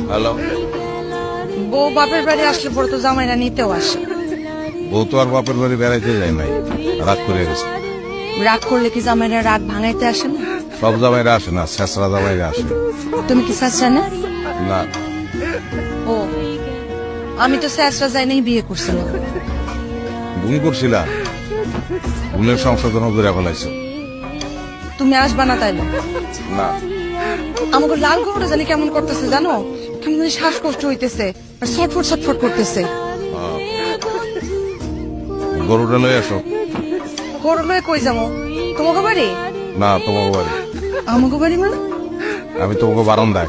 Hello. বউ বাপের বাড়ি আসলে পরে তো জামাইরা নিতেও আসে। বউ তো আর বাপের বাড়ি বেড়াইতে যায় নাই, রাগ করে গেছে। রাগ করলে কি জামাইরা রাগ ভাঙাইতে আসে না? সব জামাইরা আসে না, ছেঁচড়া জামাইরা আসে। তুমি কি চেঁচড়া না? না। ও, আমি তো চেঁচড়া যাই নাই, বিয়ে করছিলাম। ভুল করছিলা, ভুলের সংশোধন করে ফেলাইছো। তুমি আসবা না তাইলে? না। আমাকে লাল গরুটা জানি কেমন করতেছে জানো, কেমন জানি শ্বাসকষ্ট হইতেছে আর ছটফট ছটফট করতেছে। গরুটা লয়ে আসো। গরু লয়ে কই যাবো? তোমাকে বাড়ি? না, তোমাকে বাড়ি। আমাকে বাড়ি মানে? আমি তোমাকে বারান্দায়।